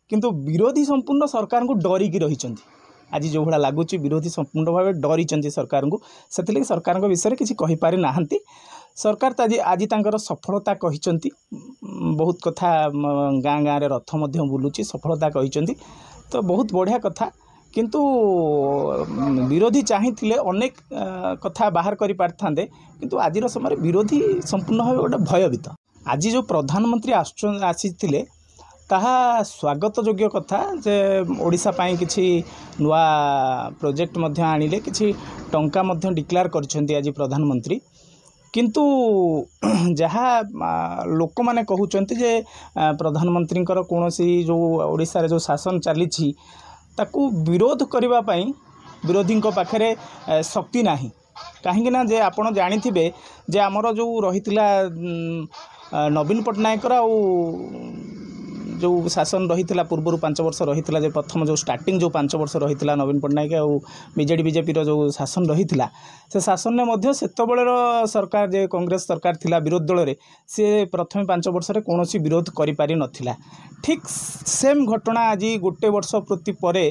किंतु विरोधी संपूर्ण सरकार को डरिकी रही आज जो भाया लगुच विरोधी संपूर्ण भाव डरी सरकार को से सरकार विषय किसी कहीपारि ना सरकार तो आज तांकर सफलता कहते बहुत कथा गाँ गाँव रथ बुलूची सफलता कहते तो बहुत बढ़िया कथा किंतु विरोधी चाहिए अनेक कथा बाहर कर पारिथांते किंतु आज समय विरोधी संपूर्ण भाव गोटे भयभीत आज जो प्रधानमंत्री आसी ताहा स्वागत योग्य कथा जे ओडिशा पाई किछि नुआ प्रोजेक्ट मध्य आनिले किछि टंका मध्य डिक्लेयर करछन्ती आज प्रधानमंत्री किंतु जहाँ लोक माने कहउचन्ती जे प्रधानमंत्री कोनोसी जो ओडिशा रे जो शासन चली ताकू विरोध करबा पई विरोधी पाखरे शक्ति नाही कहीं ना जे आपण जानिथिबे जे हमर जो रहितला नवीन पटनायक जो शासन रही पूर्व 5 वर्ष रही जो प्रथम जो स्टार्टिंग जो 5 वर्ष रही नवीन पटनायक और बीजेडी बीजेपी जो शासन रही से शासन ने मध्य सेतबेलर सरकार जे कांग्रेस सरकार थिला विरोधी दल रे से प्रथम 5 वर्ष रे कौन विरोध करि पारि नथिला ठीक सेम घटना आज गोटे वर्ष प्रति परे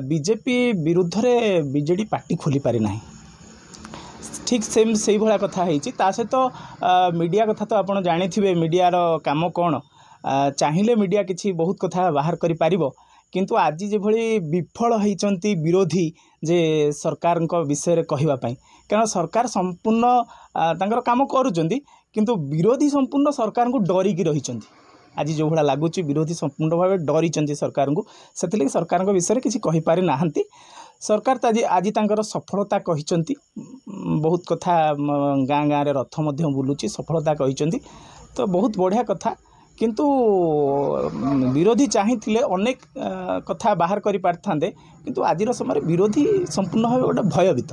बीजेपी विरुद्ध रे बीजेडी पार्टी खोली पारि नाही ठीक सेम से भाया कथा होती सहित मीडिया कथा तो आप जानी मीडिया काम कौन चाहिए मीडिया किसी बहुत कथा बाहर कर पारिबो किंतु आज जो भली विफल होती विरोधी जे सरकार विषय रे कहिबा पई कारण सरकार संपूर्ण तांकर काम करूचंती किंतु विरोधी संपूर्ण सरकार को डरिकी रही आज जो भाया लगुच विरोधी संपूर्ण भाव डरी सरकार को से सरकार विषय किसी कहीपारि ना सरकार तो आज तांकर सफलता कहते बहुत कथा गाँ गाँव रथ बुलूची सफलता कहते तो बहुत बढ़िया कथा किंतु विरोधी चाहिए अनेक कथा बाहर कर पारिथांते किंतु आज समय विरोधी संपूर्ण भाव गोटे भयभीत।